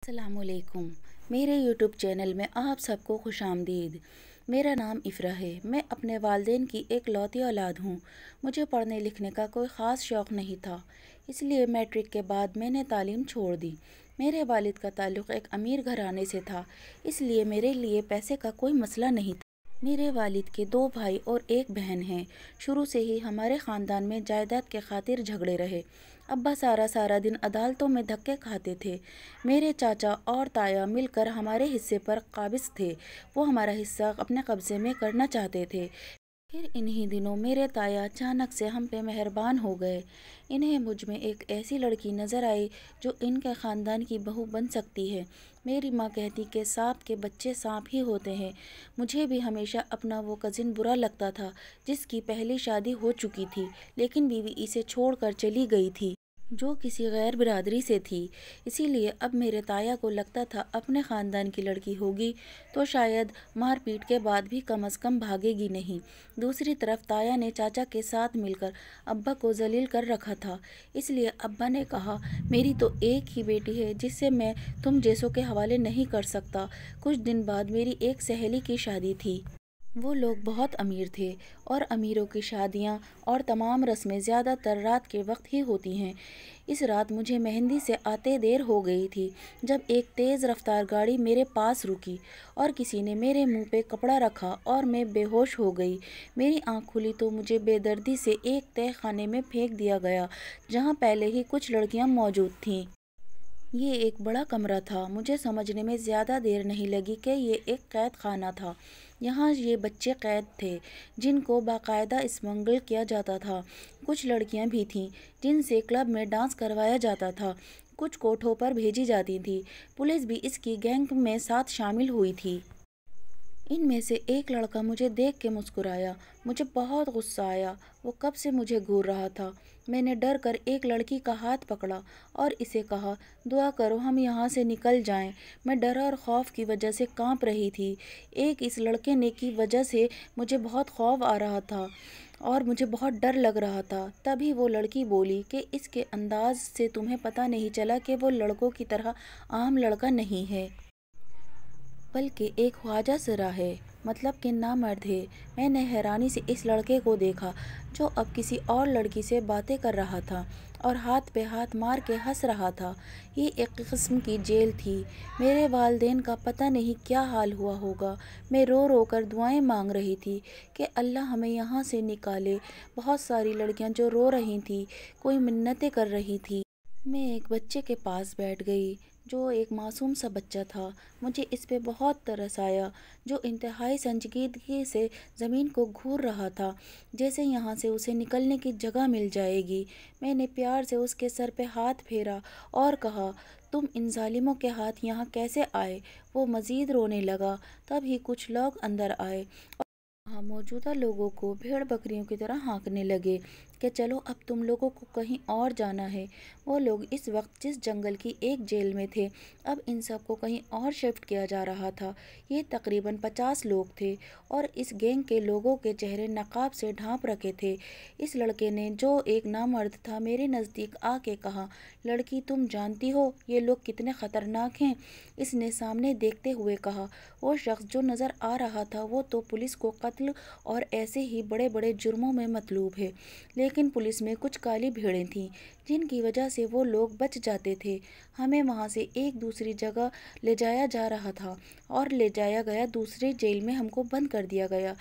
السلام علیکم، میرے یوٹیوب چینل میں آپ سب کو خوش آمدید۔ میرا نام افرا ہے۔ میں اپنے والدین کی ایک لوتی اولاد ہوں۔ مجھے پڑھنے لکھنے کا کوئی خاص شوق نہیں تھا، اس لیے میٹرک کے بعد میں نے تعلیم چھوڑ دی۔ میرے والد کا تعلق ایک امیر گھرانے سے تھا، اس لیے میرے لیے پیسے کا کوئی مسئلہ نہیں تھا۔ میرے والد کے 2 بھائی اور 1 بہن ہیں۔ شروع سے ہی ہمارے خاندان میں جائیداد کے خاطر جھگڑے رہے۔ ابا سارا دن عدالتوں میں دھکے کھاتے تھے۔ میرے چاچا اور تایا مل کر ہمارے حصے پر قابض تھے۔ وہ ہمارا حصہ اپنے قبضے میں کرنا چاہتے تھے۔ پھر انہی دنوں میرے تایا اچانک سے ہم پہ مہربان ہو گئے۔ انہیں مجھ میں ایک ایسی لڑکی نظر آئی جو ان کے خاندان کی بہو بن سکتی ہے۔ میری ماں کہتی کہ سانپ کے بچے سانپ ہی ہوتے ہیں۔ مجھے بھی ہمیشہ اپنا وہ کزن برا لگتا تھا جس کی پہلی شادی ہو چکی تھی لیکن بیوی اسے چھوڑ کر چلی گئی تھی، جو کسی غیر برادری سے تھی۔ اسی لیے اب میرے تایا کو لگتا تھا اپنے خاندان کی لڑکی ہوگی تو شاید مار پیٹ کے بعد بھی کم از کم بھاگے گی نہیں۔ دوسری طرف تایا نے چاچا کے ساتھ مل کر ابا کو ذلیل کر رکھا تھا، اس لیے ابا نے کہا میری تو ایک ہی بیٹی ہے جسے میں تم جیسوں کے حوالے نہیں کر سکتا۔ کچھ دن بعد میری ایک سہیلی کی شادی تھی۔ وہ لوگ بہت امیر تھے اور امیروں کی شادیاں اور تمام رسمیں زیادہ تر رات کے وقت ہی ہوتی ہیں۔ اس رات مجھے مہندی سے آتے دیر ہو گئی تھی جب ایک تیز رفتار گاڑی میرے پاس رکی اور کسی نے میرے منہ پہ کپڑا رکھا اور میں بے ہوش ہو گئی۔ میری آنکھ کھلی تو مجھے بے دردی سے ایک تہہ خانے میں پھینک دیا گیا جہاں پہلے ہی کچھ لڑکیاں موجود تھیں۔ یہ ایک بڑا کمرہ تھا۔ مجھے سمجھنے میں زیادہ دیر نہیں لگی کہ یہ ایک قید خانہ تھا۔ یہاں یہ بچے قید تھے جن کو باقاعدہ اسمگل کیا جاتا تھا۔ کچھ لڑکیاں بھی تھیں جن سے کلب میں ڈانس کروایا جاتا تھا۔ کچھ کوٹھوں پر بھیجی جاتی تھیں۔ پولیس بھی اس کی گینگ میں ساتھ شامل ہوئی تھی۔ ان میں سے ایک لڑکا مجھے دیکھ کے مسکرایا۔ مجھے بہت غصہ آیا۔ وہ کب سے مجھے گھور رہا تھا۔ میں نے ڈر کر ایک لڑکی کا ہاتھ پکڑا اور اسے کہا دعا کرو ہم یہاں سے نکل جائیں۔ میں ڈر اور خوف کی وجہ سے کانپ رہی تھی۔ اس لڑکے نے کی وجہ سے مجھے بہت خوف آ رہا تھا اور مجھے بہت ڈر لگ رہا تھا۔ تبھی وہ لڑکی بولی کہ اس کے انداز سے تمہیں پتہ نہیں چلا کہ وہ لڑکوں کی طرح عام لڑکا نہیں ہے، بلکہ ایک خواجہ سرا ہے، مطلب کہ نامرد ہے۔ میں نے حیرانی سے اس لڑکے کو دیکھا جو اب کسی اور لڑکی سے باتیں کر رہا تھا اور ہاتھ پہ ہاتھ مار کے ہنس رہا تھا۔ یہ ایک قسم کی جیل تھی۔ میرے والدین کا پتہ نہیں کیا حال ہوا ہوگا۔ میں رو رو کر دعائیں مانگ رہی تھی کہ اللہ ہمیں یہاں سے نکالے۔ بہت ساری لڑکیاں جو رو رہی تھیں، کوئی منتیں کر رہی تھی۔ میں ایک بچے کے پاس بیٹھ گئی جو ایک معصوم سا بچہ تھا۔ مجھے اس پہ بہت ترس آیا جو انتہائی سنجیدگی سے زمین کو گھور رہا تھا جیسے یہاں سے اسے نکلنے کی جگہ مل جائے گی۔ میں نے پیار سے اس کے سر پہ ہاتھ پھیرا اور کہا تم ان ظالموں کے ہاتھ یہاں کیسے آئے؟ وہ مزید رونے لگا۔ تب ہی کچھ لوگ اندر آئے اور وہاں موجودہ لوگوں کو بھیڑ بکریوں کی طرح ہانکنے لگے کہ چلو اب تم لوگوں کو کہیں اور جانا ہے۔ وہ لوگ اس وقت جس جنگل کی ایک جیل میں تھے اب ان سب کو کہیں اور شفٹ کیا جا رہا تھا۔ یہ تقریباً 50 لوگ تھے اور اس گینگ کے لوگوں کے چہرے نقاب سے ڈھانپ رکھے تھے۔ اس لڑکے نے جو ایک نامرد تھا میرے نزدیک آ کے کہا لڑکی تم جانتی ہو یہ لوگ کتنے خطرناک ہیں؟ اس نے سامنے دیکھتے ہوئے کہا۔ وہ شخص جو نظر آ رہا تھا وہ تو پولیس کو قتل اور ایسے ہی بڑے بڑے جرموں میں مطلوب ہے، لیکن پولیس میں کچھ کالی بھیڑیں تھیں جن کی وجہ سے وہ لوگ بچ جاتے تھے۔ ہمیں وہاں سے ایک دوسری جگہ لے جایا جا رہا تھا اور لے جایا گیا دوسری جیل میں ہم کو بند کر دیا گیا۔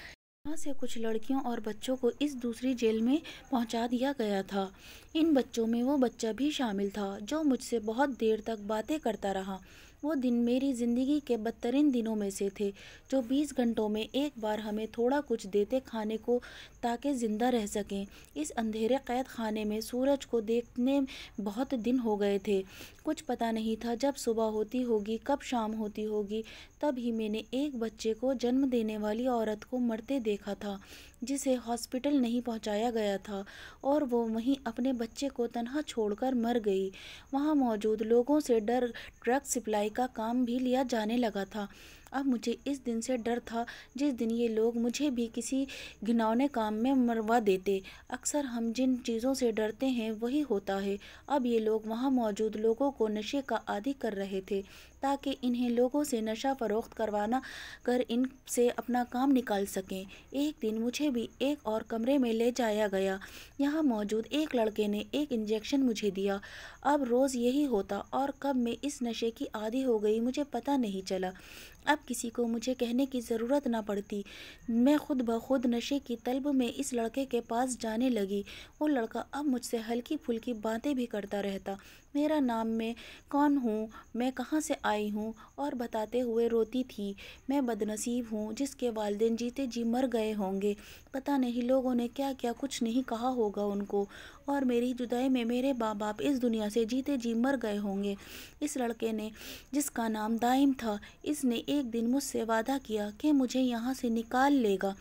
یہاں سے کچھ لڑکیوں اور بچوں کو اس دوسری جیل میں پہنچا دیا گیا تھا۔ ان بچوں میں وہ بچہ بھی شامل تھا جو مجھ سے بہت دیر تک باتیں کرتا رہا۔ وہ دن میری زندگی کے بدترین دنوں میں سے تھے جو 20 گھنٹوں میں ایک بار ہمیں تھوڑا کچھ دیتے کھانے کو تاکہ زندہ رہ سکیں۔ اس اندھیرے قید خانے میں سورج کو دیکھنے بہت دن ہو گئے تھے۔ کچھ پتہ نہیں تھا جب صبح ہوتی ہوگی کب شام ہوتی ہوگی۔ تب ہی میں نے ایک بچے کو جنم دینے والی عورت کو مرتے دیکھا تھا جسے ہاسپٹل نہیں پہنچایا گیا تھا اور وہ وہیں اپنے بچے کو تنہا چھوڑ کر مر گئی۔ وہاں موجود لوگوں سے ڈرگ سپلائی کا کام بھی لیا جانے لگا تھا۔ اب مجھے اس دن سے ڈر تھا جس دن یہ لوگ مجھے بھی کسی گھناؤنے کام میں مروا دیتے۔ اکثر ہم جن چیزوں سے ڈرتے ہیں وہی ہوتا ہے۔ اب یہ لوگ وہاں موجود لوگوں کو نشے کا عادی کر رہے تھے تاکہ انہیں لوگوں سے نشہ فروخت کروانا کر ان سے اپنا کام نکال سکیں۔ ایک دن مجھے بھی ایک اور کمرے میں لے جایا گیا۔ یہاں موجود ایک لڑکے نے ایک انجیکشن مجھے دیا۔ اب روز یہی ہوتا اور کب میں اس نشے کی عادی ہو گئی مجھے پتہ نہیں چلا۔ اب کسی کو مجھے کہنے کی ضرورت نہ پڑتی، میں خود بخود نشے کی طلب میں اس لڑکے کے پاس جانے لگی۔ وہ لڑکا اب مجھ سے ہلکی پھلکی باتیں بھی کرتا رہتا، میرا نام، میں کون ہوں، میں کہاں سے آئی ہوں، اور بتاتے ہوئے روتی تھی میں بدنصیب ہوں جس کے والدین جیتے جی مر گئے ہوں گے، پتہ نہیں لوگوں نے کیا کیا کچھ نہیں کہا ہوگا ان کو، اور میری جدائی میں میرے ماں باپ اس دنیا سے جیتے جی مر گئے ہوں گے۔ اس لڑکے نے، جس کا نام دائم تھا، اس نے ایک دن مجھ سے وعدہ کیا کہ مجھے یہاں سے نکال لے گا،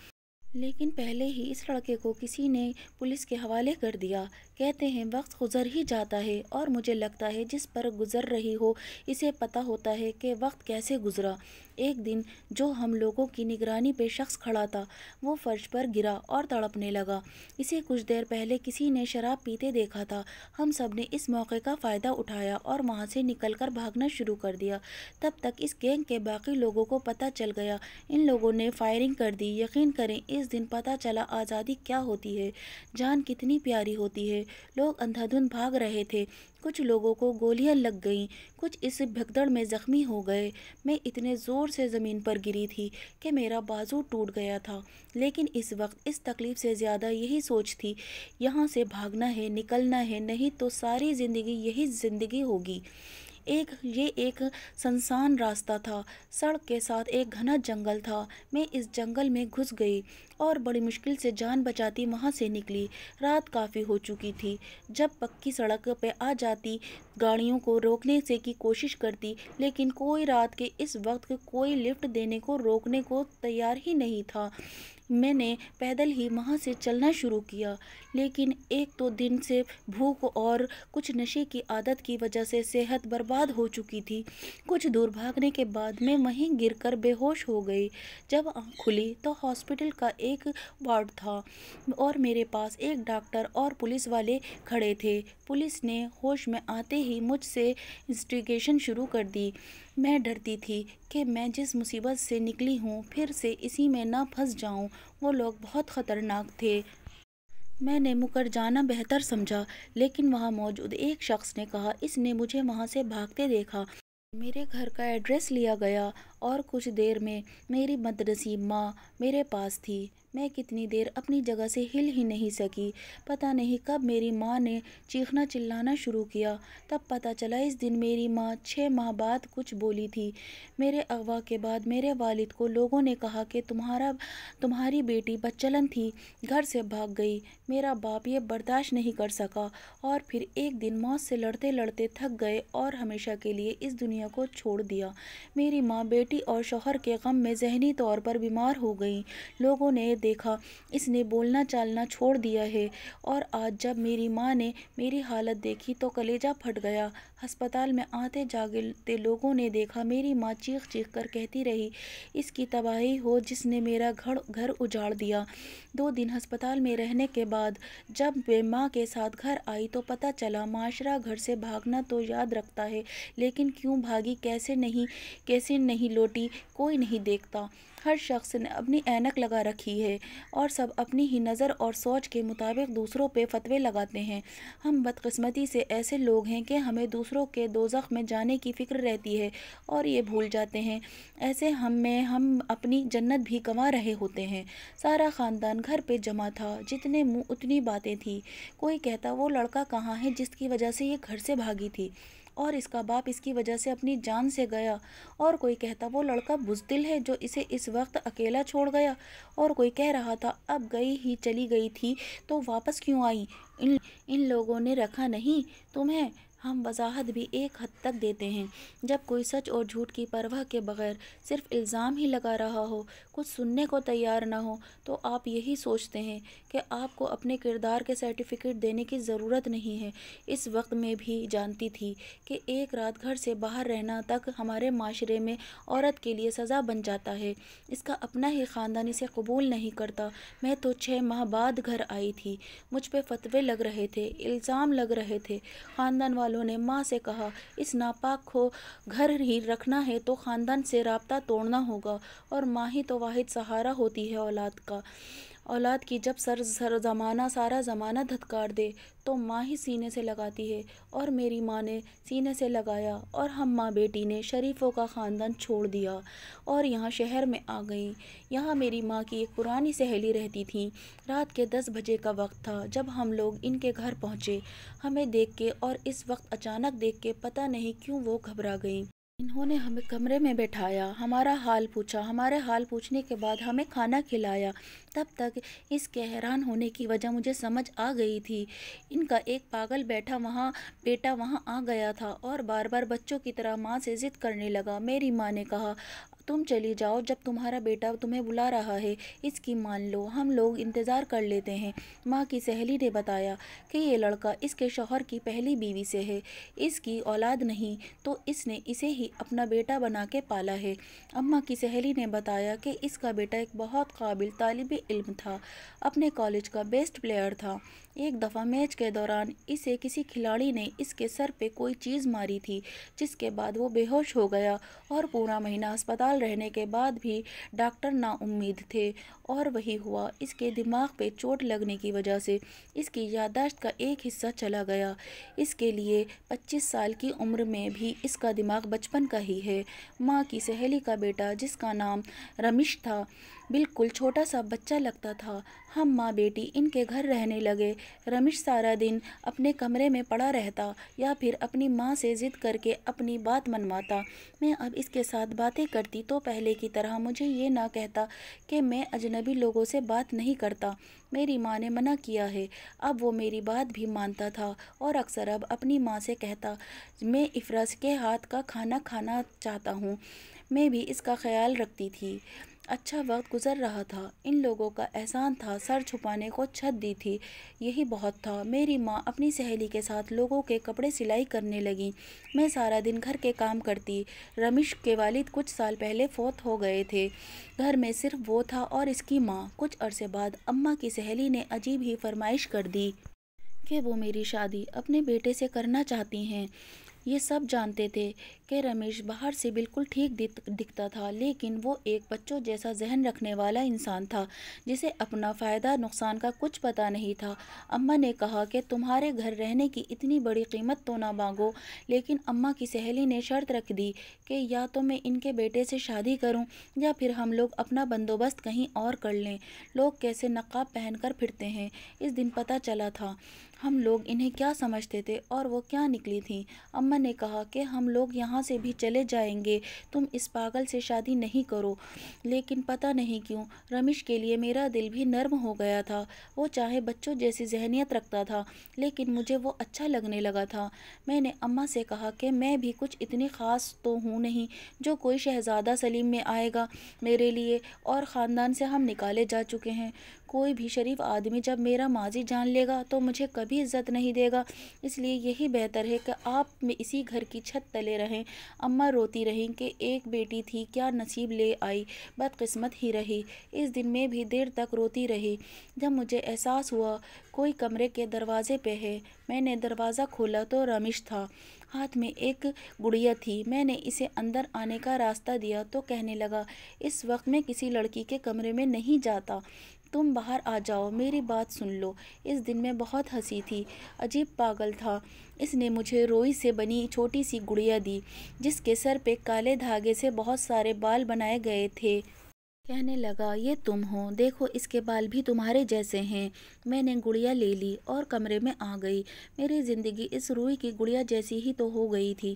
لیکن پہلے ہی اس لڑکے کو کسی نے پولیس کے حوالے کر دیا۔ کہتے ہیں وقت گزر ہی جاتا ہے، اور مجھے لگتا ہے جس پر گزر رہی ہو اسے پتہ ہوتا ہے کہ وقت کیسے گزرا۔ ایک دن جو ہم لوگوں کی نگرانی پہ شخص کھڑا تھا وہ فرش پر گرا اور تڑپنے لگا۔ اسے کچھ دیر پہلے کسی نے شراب پیتے دیکھا تھا۔ ہم سب نے اس موقع کا فائدہ اٹھایا اور وہاں سے نکل کر بھاگنا شروع کر دیا۔ تب تک اس گینگ کے باقی لوگوں کو پتہ چل گیا۔ ان لوگوں نے فائرنگ کر دی۔ یقین کریں اس دن پتہ چلا آزادی کیا ہوتی ہے، جان کتنی پیاری ہوتی ہے۔ لوگ اندھا دھند بھاگ رہے تھے، کچھ لوگوں کو گولیاں لگ گئیں، کچھ اس بھگدڑ میں زخمی ہو گئے۔ میں اتنے زور سے زمین پر گری تھی کہ میرا بازو ٹوٹ گیا تھا، لیکن اس وقت اس تکلیف سے زیادہ یہی سوچ تھی، یہاں سے بھاگنا ہے، نکلنا ہے، نہیں تو ساری زندگی یہی زندگی ہوگی۔ یہ ایک سنسان راستہ تھا، سڑک کے ساتھ ایک گھنا جنگل تھا۔ میں اس جنگل میں گھس گئی اور بڑی مشکل سے جان بچاتی وہاں سے نکلی۔ رات کافی ہو چکی تھی۔ جب پکی سڑک پہ آ جاتی گاڑیوں کو روکنے سے کی کوشش کرتی، لیکن کوئی رات کے اس وقت کوئی لفٹ دینے کو روکنے کو تیار ہی نہیں تھا۔ میں نے پیدل ہی وہاں سے چلنا شروع کیا، لیکن ایک تو دن سے بھوک اور کچھ نشے کی عادت کی وجہ سے صحت برباد ہو چکی تھی۔ کچھ دور بھاگنے کے بعد میں وہیں گر کر بے ہوش ہو گئی۔ جب آنکھ کھلی تو ہاسپٹل کا ایک وارڈ تھا اور میرے پاس ایک ڈاکٹر اور پولیس والے کھڑے تھے۔ پولیس نے ہوش میں آتے ہی مجھ سے انویسٹیگیشن شروع کر دی۔ میں ڈرتی تھی کہ میں جس مصیبت سے نکلی ہوں پھر سے اسی میں نہ پھنس جاؤں۔ وہ لوگ بہت خطرناک تھے۔ میں نے مکر جانا بہتر سمجھا، لیکن وہاں موجود ایک شخص نے کہا اس نے مجھے وہاں سے بھاگتے دیکھا۔ میرے گھر کا ایڈریس لیا گیا اور کچھ دیر میں میری بدنصیب ماں میرے پاس تھی۔ میں کتنی دیر اپنی جگہ سے ہل ہی نہیں سکی۔ پتہ نہیں کب میری ماں نے چیخنا چلانا شروع کیا۔ تب پتہ چلا اس دن میری ماں 6 ماہ بعد کچھ بولی تھی۔ میرے اغوا کے بعد میرے والد کو لوگوں نے کہا کہ تمہاری بیٹی بدچلن تھی، گھر سے بھاگ گئی۔ میرا باپ یہ برداشت نہیں کر سکا اور پھر ایک دن موت سے لڑتے لڑتے تھک گئے اور ہمیشہ کے لیے اس دنیا کو چھوڑ دیا۔ میری ماں بیٹی اور شوہر کے غم میں ذہنی طور پر بیمار ہو گئیں۔ لوگوں نے دیکھا اس نے بولنا چالنا چھوڑ دیا ہے، اور آج جب میری ماں نے میری حالت دیکھی تو کلیجہ پھٹ گیا۔ ہسپتال میں آتے جاگتے لوگوں نے دیکھا میری ماں چیخ چیخ کر کہتی رہی، اس کی تباہی ہو جس نے میرا گھر اجاڑ دیا۔ 2 دن ہسپتال میں رہنے کے بعد جب میں ماں کے ساتھ گھر آئی تو پتہ چلا معاشرہ گھر سے بھاگنا تو یاد رکھتا ہے، لیکن کیوں بھاگی، کیسے نہیں لوٹی، کوئی نہیں دیکھتا۔ ہر شخص نے اپنی اینک لگا رکھی ہے اور سب اپنی ہی نظر اور سوچ کے مطابق دوسروں پہ فتوے لگاتے ہیں۔ ہم بدقسمتی سے ایسے لوگ ہیں کہ ہمیں دوسروں کے دوزخ میں جانے کی فکر رہتی ہے اور یہ بھول جاتے ہیں ایسے ہم اپنی جنت بھی گنوا رہے ہوتے ہیں۔ سارا خاندان گھر پہ جمع تھا، جتنے منہ اتنی باتیں تھی۔ کوئی کہتا وہ لڑکا کہاں ہے جس کی وجہ سے یہ گھر سے بھاگی تھی، اور اس کا باپ اس کی وجہ سے اپنی جان سے گیا، اور کوئی کہتا وہ لڑکا بزدل ہے جو اسے اس وقت اکیلا چھوڑ گیا، اور کوئی کہہ رہا تھا اب گئی ہی چلی گئی تھی تو واپس کیوں آئی، ان لوگوں نے رکھا نہیں تمہیں، ہم وضاحت بھی ایک حد تک دیتے ہیں۔ جب کوئی سچ اور جھوٹ کی پرواہ کے بغیر صرف الزام ہی لگا رہا ہو، کچھ سننے کو تیار نہ ہو، تو آپ یہی سوچتے ہیں کہ آپ کو اپنے کردار کے سرٹیفکیٹ دینے کی ضرورت نہیں ہے۔ اس وقت میں بھی جانتی تھی کہ ایک رات گھر سے باہر رہنا تک ہمارے معاشرے میں عورت کے لیے سزا بن جاتا ہے۔ اس کا اپنا ہی خاندان اسے قبول نہیں کرتا۔ میں تو 6 ماہ بعد گھر آئی تھی۔ مجھ پہ فتوے لگ رہے تھے، الزام لگ رہے تھے۔ خاندان والوں نے ماں سے کہا، اس ناپاک کو گھر ہی رکھنا ہے تو خاندان سے رابطہ توڑنا ہوگا، اور ماں ہی تو واحد سہارا ہوتی ہے اولاد کا۔ اولاد کی جب سارا زمانہ دھتکار دے تو ماں ہی سینے سے لگاتی ہے، اور میری ماں نے سینے سے لگایا، اور ہم ماں بیٹی نے شریفوں کا خاندان چھوڑ دیا اور یہاں شہر میں آ گئیں۔ یہاں میری ماں کی ایک پرانی سہیلی رہتی تھی۔ رات کے 10 بجے کا وقت تھا جب ہم لوگ ان کے گھر پہنچے۔ ہمیں دیکھ کے اور اس وقت اچانک دیکھ کے پتہ نہیں کیوں وہ گھبرا گئیں۔ انہوں نے ہمیں کمرے میں بٹھایا، ہمارا حال پوچھا، ہمارے حال پوچھنے کے بعد ہمیں کھانا کھلایا۔ تب تک اس کے حیران ہونے کی وجہ مجھے سمجھ آ گئی تھی۔ ان کا ایک پاگل بیٹا وہاں آ گیا تھا اور بار بار بچوں کی طرح ماں سے ضد کرنے لگا۔ میری ماں نے کہا، تم چلی جاؤ، جب تمہارا بیٹا تمہیں بلا رہا ہے، اس کی مان لو، ہم لوگ انتظار کر لیتے ہیں۔ ماں کی سہیلی نے بتایا کہ یہ لڑکا اس کے شوہر کی پہلی بیوی سے ہے، اس کی اولاد نہیں تو اس نے اسے ہی اپنا بیٹا بنا کے پالا ہے۔ اماں کی سہیلی نے بتایا کہ اس کا بیٹا ایک بہت قابل طالب علم تھا، اپنے کالج کا بیسٹ پلیئر تھا۔ ایک دفعہ میچ کے دوران اسے کسی کھلاڑی نے اس کے سر پہ کوئی چیز ماری تھی، جس کے بعد وہ بے ہوش ہو گیا، اور پورا مہینہ ہسپتال رہنے کے بعد بھی ڈاکٹر نا امید تھے، اور وہی ہوا۔ اس کے دماغ پہ چوٹ لگنے کی وجہ سے اس کی یادداشت کا ایک حصہ چلا گیا۔ اس کے لیے 25 سال کی عمر میں بھی اس کا دماغ بچپن کا ہی ہے۔ ماں کی سہیلی کا بیٹا، جس کا نام رمیش تھا، بالکل چھوٹا سا بچہ لگتا تھا۔ ہم ماں بیٹی ان کے گھر رہنے لگے۔ رمیش سارا دن اپنے کمرے میں پڑا رہتا یا پھر اپنی ماں سے ضد کر کے اپنی بات منواتا۔ میں اب اس کے ساتھ باتیں کرتی تو پہلے کی طرح مجھے یہ نہ کہتا کہ میں اجنبی لوگوں سے بات نہیں کرتا، میری ماں نے منع کیا ہے۔ اب وہ میری بات بھی مانتا تھا اور اکثر اب اپنی ماں سے کہتا، میں افراز کے ہاتھ کا کھانا کھانا چاہتا ہوں۔ میں بھی اس کا خیال رکھتی تھی۔ اچھا وقت گزر رہا تھا۔ ان لوگوں کا احسان تھا، سر چھپانے کو چھت دی تھی، یہی بہت تھا۔ میری ماں اپنی سہیلی کے ساتھ لوگوں کے کپڑے سلائی کرنے لگی، میں سارا دن گھر کے کام کرتی۔ رمیش کے والد کچھ سال پہلے فوت ہو گئے تھے، گھر میں صرف وہ تھا اور اس کی ماں۔ کچھ عرصے بعد اماں کی سہیلی نے عجیب ہی فرمائش کر دی کہ وہ میری شادی اپنے بیٹے سے کرنا چاہتی ہیں۔ یہ سب جانتے تھے کہ رمیش باہر سے بالکل ٹھیک دکھتا تھا، لیکن وہ ایک بچوں جیسا ذہن رکھنے والا انسان تھا، جسے اپنا فائدہ نقصان کا کچھ پتہ نہیں تھا۔ اماں نے کہا کہ تمہارے گھر رہنے کی اتنی بڑی قیمت تو نہ مانگو، لیکن اماں کی سہیلی نے شرط رکھ دی کہ یا تو میں ان کے بیٹے سے شادی کروں یا پھر ہم لوگ اپنا بندوبست کہیں اور کر لیں۔ لوگ کیسے نقاب پہن کر پھرتے ہیں، اس دن پتہ چلا تھا ہم لوگ انہیں کیا سمجھتے تھے اور وہ کیا نکلی تھیں۔ اماں نے کہا کہ ہم لوگ یہاں سے بھی چلے جائیں گے، تم اس پاگل سے شادی نہیں کرو۔ لیکن پتہ نہیں کیوں رمیش کے لیے میرا دل بھی نرم ہو گیا تھا۔ وہ چاہے بچوں جیسی ذہنیت رکھتا تھا، لیکن مجھے وہ اچھا لگنے لگا تھا۔ میں نے اماں سے کہا کہ میں بھی کچھ اتنی خاص تو ہوں نہیں جو کوئی شہزادہ سلیم میں آئے گا میرے لیے، اور خاندان سے ہم نکالے جا چکے ہیں۔ کوئی بھی شریف آدمی جب میرا ماضی جان لے گا تو مجھے کبھی عزت نہیں دے گا، اس لیے یہی بہتر ہے کہ آپ میں اسی گھر کی چھت تلے رہیں۔ اماں روتی رہیں کہ ایک بیٹی تھی، کیا نصیب لے آئی، بدقسمت ہی رہی۔ اس دن میں بھی دیر تک روتی رہی۔ جب مجھے احساس ہوا کوئی کمرے کے دروازے پہ ہے، میں نے دروازہ کھولا تو رمیش تھا، ہاتھ میں ایک گڑیا تھی۔ میں نے اسے اندر آنے کا راستہ دیا تو کہنے لگا، اس وقت میں کسی لڑکی کے کمرے میں نہیں جاتا، تم باہر آ جاؤ، میری بات سن لو۔ اس دن میں بہت ہنسی تھی، عجیب پاگل تھا۔ اس نے مجھے روئی سے بنی چھوٹی سی گڑیا دی، جس کے سر پہ کالے دھاگے سے بہت سارے بال بنائے گئے تھے۔ کہنے لگا، یہ تم ہو، دیکھو اس کے بال بھی تمہارے جیسے ہیں۔ میں نے گڑیا لے لی اور کمرے میں آ گئی۔ میری زندگی اس روئی کی گڑیا جیسی ہی تو ہو گئی تھی،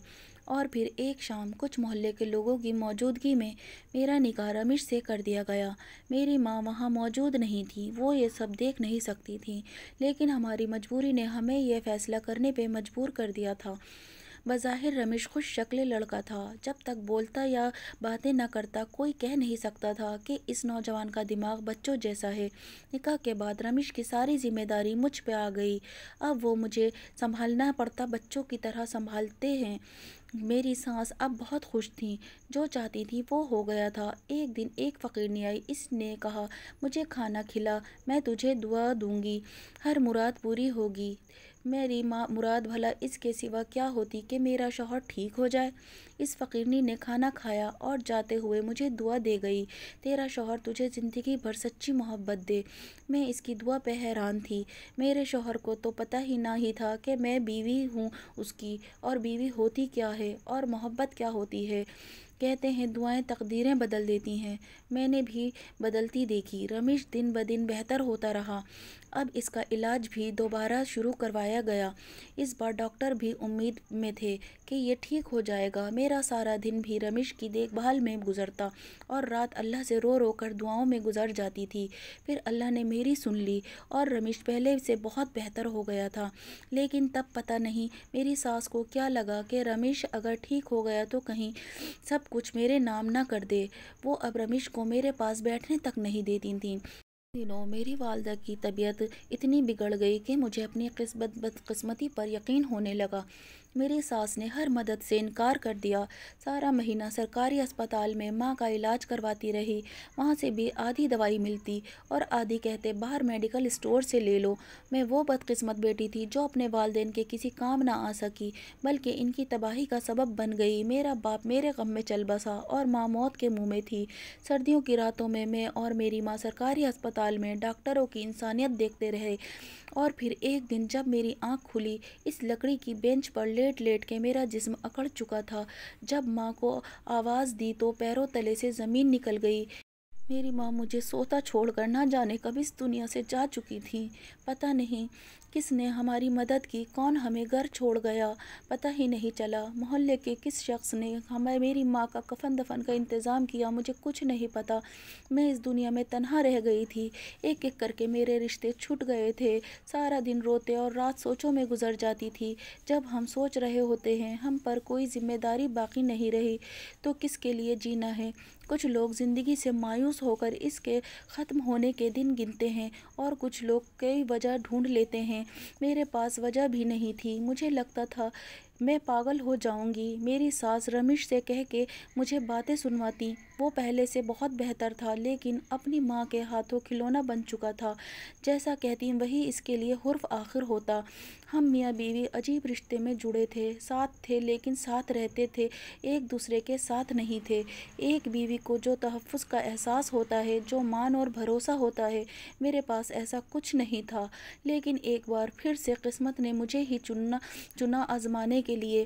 اور پھر ایک شام کچھ محلے کے لوگوں کی موجودگی میں میرا نکاح رمیش سے کر دیا گیا۔ میری ماں وہاں موجود نہیں تھی، وہ یہ سب دیکھ نہیں سکتی تھی، لیکن ہماری مجبوری نے ہمیں یہ فیصلہ کرنے پہ مجبور کر دیا تھا۔ بظاہر رمیش خوش شکل لڑکا تھا، جب تک بولتا یا باتیں نہ کرتا کوئی کہہ نہیں سکتا تھا کہ اس نوجوان کا دماغ بچوں جیسا ہے۔ نکاح کے بعد رمیش کی ساری ذمہ داری مجھ پہ آ گئی، اب وہ مجھے سنبھالنا پڑتا بچوں کی طرح سنبھالتے ہیں۔ میری ساس اب بہت خوش تھیں، جو چاہتی تھی وہ ہو گیا تھا۔ ایک دن ایک فقیرنی آئی، اس نے کہا مجھے کھانا کھلا، میں تجھے دعا دوں گی، ہر مراد پوری ہوگی۔ میری مراد بھلا اس کے سوا کیا ہوتی کہ میرا شوہر ٹھیک ہو جائے۔ اس فقیرنی نے کھانا کھایا اور جاتے ہوئے مجھے دعا دے گئی، تیرا شوہر تجھے زندگی بھر سچی محبت دے۔ میں اس کی دعا پہ حیران تھی۔ میرے شوہر کو تو پتہ ہی نہیں تھا کہ میں بیوی ہوں اس کی، اور بیوی ہوتی کیا ہے اور محبت کیا ہوتی ہے۔ کہتے ہیں دعائیں تقدیریں بدل دیتی ہیں، میں نے بھی بدلتی دیکھی۔ رمیش دن بدن بہتر ہوتا رہا، اب اس کا علاج بھی دوبارہ شروع کروایا گیا۔ اس بار ڈاکٹر بھی امید میں تھے کہ یہ ٹھیک ہو جائے گا۔ میرا سارا دن بھی رمیش کی دیکھ بھال میں گزرتا اور رات اللہ سے رو رو کر دعاؤں میں گزر جاتی تھی۔ پھر اللہ نے میری سن لی اور رمیش پہلے سے بہت بہتر ہو گیا تھا، لیکن تب پتہ نہیں میری ساس کو کیا لگا کہ رمیش اگر ٹھیک ہو گیا تو کہیں سب کچھ میرے نام نہ کر دے۔ وہ اب رمیش کو میرے پاس بیٹھنے تک نہیں دیتی تھیں۔ دنوں میری والدہ کی طبیعت اتنی بگڑ گئی کہ مجھے اپنی بدقسمتی پر یقین ہونے لگا۔ میری ساس نے ہر مدد سے انکار کر دیا۔ سارا مہینہ سرکاری اسپتال میں ماں کا علاج کرواتی رہی، وہاں سے بھی آدھی دوائی ملتی اور آدھی کہتے باہر میڈیکل اسٹور سے لے لو۔ میں وہ بدقسمت بیٹی تھی جو اپنے والدین کے کسی کام نہ آ سکی، بلکہ ان کی تباہی کا سبب بن گئی۔ میرا باپ میرے غم میں چل بسا اور ماں موت کے منہ میں تھی۔ سردیوں کی راتوں میں اور میری ماں سرکاری اسپتال میں ڈاکٹروں کی انسانیت دیکھتے رہے، اور پھر ایک دن جب میری آنکھ کھلی، اس لکڑی کی بینچ پر لیٹ لیٹ کے میرا جسم اکڑ چکا تھا۔ جب ماں کو آواز دی تو پیروں تلے سے زمین نکل گئی۔ میری ماں مجھے سوتا چھوڑ کر نہ جانے کب اس دنیا سے جا چکی تھی۔ پتہ نہیں کس نے ہماری مدد کی، کون ہمیں گھر چھوڑ گیا، پتہ ہی نہیں چلا۔ محلے کے کس شخص نے میری ماں کا کفن دفن کا انتظام کیا، مجھے کچھ نہیں پتہ۔ میں اس دنیا میں تنہا رہ گئی تھی، ایک ایک کر کے میرے رشتے چھٹ گئے تھے۔ سارا دن روتے اور رات سوچوں میں گزر جاتی تھی۔ جب ہم سوچ رہے ہوتے ہیں ہم پر کوئی ذمہ داری باقی نہیں رہی تو کس کے لیے جینا ہے۔ کچھ لوگ زندگی سے مایوس ہو کر اس کے ختم ہونے کے دن گنتے ہیں، اور کچھ لوگ کئی وجہ ڈھونڈ لیتے ہیں۔ میرے پاس وجہ بھی نہیں تھی، مجھے لگتا تھا میں پاگل ہو جاؤں گی۔ میری ساس رمیش سے کہہ کے مجھے باتیں سنواتی، وہ پہلے سے بہت بہتر تھا، لیکن اپنی ماں کے ہاتھوں کھلونا بن چکا تھا۔ جیسا کہتی وہی اس کے لیے حرف آخر ہوتا۔ ہم میاں بیوی عجیب رشتے میں جڑے تھے، ساتھ تھے لیکن ساتھ رہتے تھے، ایک دوسرے کے ساتھ نہیں تھے۔ ایک بیوی کو جو تحفظ کا احساس ہوتا ہے، جو مان اور بھروسہ ہوتا ہے، میرے پاس ایسا کچھ نہیں تھا۔ لیکن ایک بار پھر سے قسمت نے مجھے ہی چنا آزمانے کے لیے۔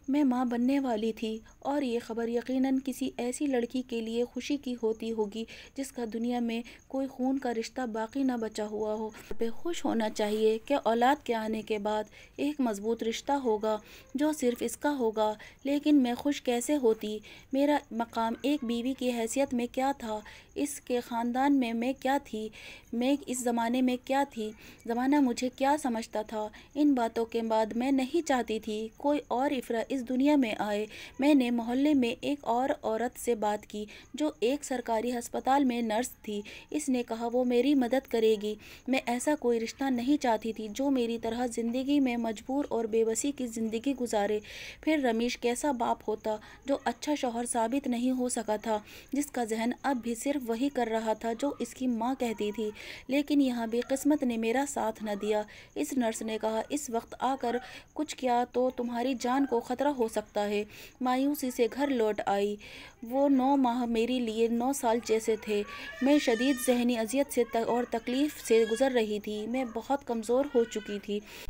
میں ماں بننے والی تھی، اور یہ خبر یقیناً کسی ایسی لڑکی کے لیے خوشی کی ہوتی ہوگی جس کا دنیا میں کوئی خون کا رشتہ باقی نہ بچا ہوا ہو۔ پہ خوش ہونا چاہیے کہ اولاد کے آنے کے بعد ایک مضبوط رشتہ ہوگا جو صرف اس کا ہوگا، لیکن میں خوش کیسے ہوتی؟ میرا مقام ایک بیوی کی حیثیت میں کیا تھا؟ اس کے خاندان میں کیا تھی؟ میں اس زمانے میں کیا تھی؟ زمانہ مجھے کیا سمجھتا تھا؟ ان باتوں کے بعد میں نہیں چاہتی تھی کوئی اور افرا اس دنیا میں آئے۔ میں نے محلے میں ایک اور عورت سے بات کی جو ایک سرکاری ہسپتال میں نرس تھی۔ اس نے کہا وہ میری مدد کرے گی۔ میں ایسا کوئی رشتہ نہیں چاہتی تھی جو میری طرح زندگی میں مجبور اور بے بسی کی زندگی گزارے۔ پھر رمیش کیسا باپ ہوتا جو اچھا شوہر ثابت نہیں ہو سکا تھا، جس کا ذہن اب بھی صرف وہی کر رہا تھا جو اس کی ماں کہتی تھی۔ لیکن یہاں بھی قسمت نے میرا ساتھ نہ دیا۔ اس نرس نے کہا اس وقت آ کر کچھ کیا تو تمہاری جان کو خطرہ ہو سکتا ہے۔ مایوسی سے گھر لوٹ آئی۔ وہ 9 ماہ میرے لیے 9 سال جیسے تھے۔ میں شدید ذہنی اذیت سے اور تکلیف سے گزر رہی تھی، میں بہت کمزور ہو چکی تھی۔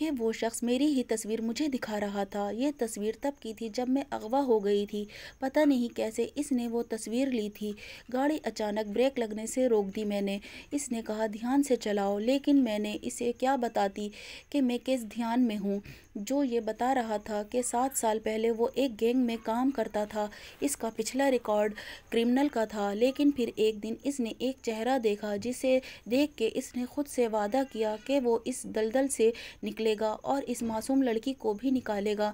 کہ وہ شخص میری ہی تصویر مجھے دکھا رہا تھا۔ یہ تصویر تب کی تھی جب میں اغوا ہو گئی تھی۔ پتہ نہیں کیسے اس نے وہ تصویر لی تھی۔ گاڑی اچانک بریک لگنے سے روک دی میں نے۔ اس نے کہا دھیان سے چلاؤ، لیکن میں نے اسے کیا بتاتی کہ میں کس دھیان میں ہوں۔ جو یہ بتا رہا تھا کہ 7 سال پہلے وہ ایک گینگ میں کام کرتا تھا۔ اس کا پچھلا ریکارڈ کرمنل کا تھا، لیکن پھر ایک دن اس نے ایک چہرہ دیکھا جسے دیکھ کے اس نے خود سے وعدہ کیا کہ وہ اس دلدل سے نکلے گا اور اس معصوم لڑکی کو بھی نکالے گا۔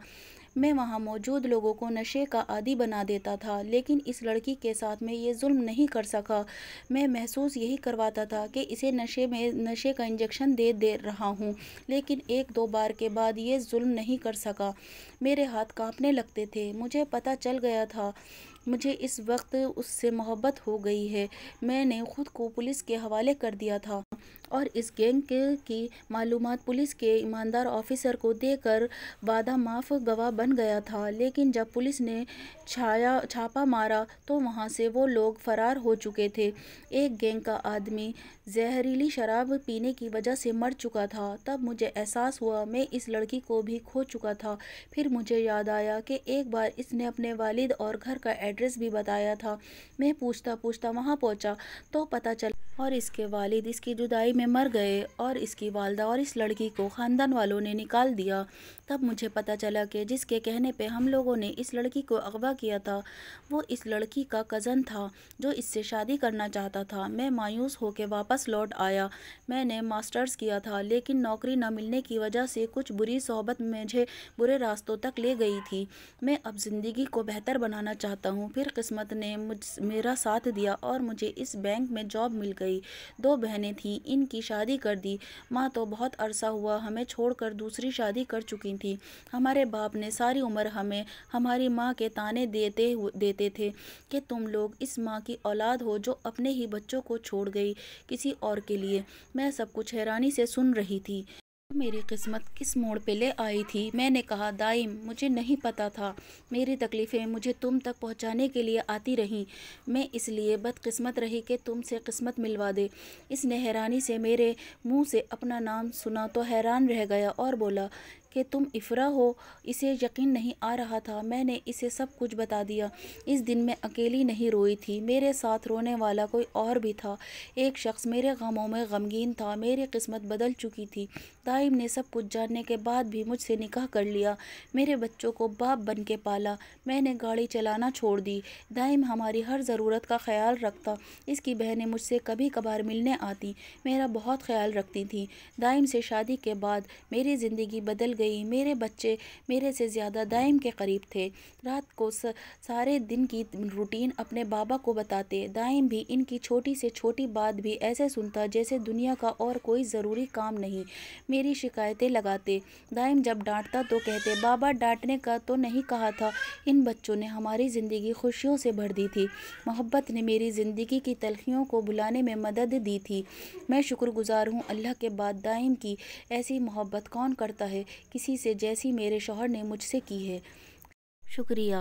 میں وہاں موجود لوگوں کو نشے کا عادی بنا دیتا تھا، لیکن اس لڑکی کے ساتھ میں یہ ظلم نہیں کر سکا۔ میں محسوس یہی کرواتا تھا کہ اسے نشے کا انجیکشن دے رہا ہوں، لیکن 1-2 بار کے بعد یہ ظلم نہیں کر سکا۔ میرے ہاتھ کانپنے لگتے تھے۔ مجھے پتہ چل گیا تھا مجھے اس وقت اس سے محبت ہو گئی ہے۔ میں نے خود کو پولیس کے حوالے کر دیا تھا اور اس گینگ کی معلومات پولیس کے ایماندار آفیسر کو دے کر وعدہ معاف گواہ بن گیا تھا، لیکن جب پولیس نے چھاپا مارا تو وہاں سے وہ لوگ فرار ہو چکے تھے۔ ایک گینگ کا آدمی زہریلی شراب پینے کی وجہ سے مر چکا تھا۔ تب مجھے احساس ہوا میں اس لڑکی کو بھی کھو چکا تھا۔ پھر مجھے یاد آیا کہ ایک بار اس نے اپنے والد اور گھر کا ایڈریس بھی بتایا تھا۔ میں پوچھتا وہاں پہنچا تو پتہ چلا اور اس کے والد اس کی جدائی میں مر گئے اور اس کی والدہ اور اس لڑکی کو خاندان والوں نے نکال دیا۔ تب مجھے پتہ چلا کہ جس کے کہنے پہ ہم لوگوں نے اس لڑکی کو اغوا کیا تھا وہ اس لڑکی کا کزن تھا جو اس سے شادی کرنا چاہتا تھا۔ میں مایوس ہو کے واپس لوٹ آیا۔ میں نے ماسٹرز کیا تھا، لیکن نوکری نہ ملنے کی وجہ سے کچھ بری صحبت مجھے برے راستوں تک لے گئی تھی۔ میں اب زندگی کو بہتر بنانا چاہتا ہوں۔ پھر قسمت نے میرا ساتھ دیا اور مجھے اس بینک میں جاب مل گئی۔ 2 بہنیں تھیں، ان کی شادی کر دی۔ ماں تو بہت عرصہ ہوا ہمیں چھوڑ کر دوسری شادی کر چکی تھی۔ ہمارے باپ نے ساری عمر ہمیں ہماری ماں کے طعنے دیتے تھے کہ تم لوگ اس ماں کی اولاد ہو جو اپنے ہی بچوں کو چھوڑ گئی کسی اور کے لیے۔ میں سب کچھ حیرانی سے سن رہی تھی۔ میری قسمت کس موڑ پہ لے آئی تھی؟ میں نے کہا دائم مجھے نہیں پتا تھا۔ میری تکلیفیں مجھے تم تک پہنچانے کے لیے آتی رہیں۔ میں اس لیے بدقسمت رہی کہ تم سے قسمت ملوا دے۔ اس نے حیرانی سے میرے منہ سے اپنا نام سنا تو حیران رہ گیا اور بولا کہ تم افرا ہو؟ اسے یقین نہیں آ رہا تھا۔ میں نے اسے سب کچھ بتا دیا۔ اس دن میں اکیلی نہیں روئی تھی، میرے ساتھ رونے والا کوئی اور بھی تھا۔ ایک شخص میرے غموں میں غمگین تھا۔ میری قسمت بدل چکی تھی۔ دائم نے سب کچھ جاننے کے بعد بھی مجھ سے نکاح کر لیا، میرے بچوں کو باپ بن کے پالا۔ میں نے گاڑی چلانا چھوڑ دی۔ دائم ہماری ہر ضرورت کا خیال رکھتا۔ اس کی بہنیں مجھ سے کبھی کبھار ملنے آتی، میرا بہت خیال رکھتی تھیں۔ دائم سے شادی کے بعد میری زندگی بدل گئی۔ میرے بچے میرے سے زیادہ دائم کے قریب تھے۔ رات کو سارے دن کی روٹین اپنے بابا کو بتاتے۔ دائم بھی ان کی چھوٹی سے چھوٹی بات بھی ایسے سنتا جیسے دنیا کا اور کوئی ضروری کام نہیں۔ میری شکایتیں لگاتے۔ دائم جب ڈانٹتا تو کہتے بابا ڈانٹنے کا تو نہیں کہا تھا۔ ان بچوں نے ہماری زندگی خوشیوں سے بھر دی تھی۔ محبت نے میری زندگی کی تلخیوں کو بھلانے میں مدد دی تھی۔ میں شکر گزار ہوں اللہ کے بعد دائم کی ایسی محبت کون کرتا ہے کسی سے جیسی میرے شوہر نے مجھ سے کی ہے۔ شکریہ۔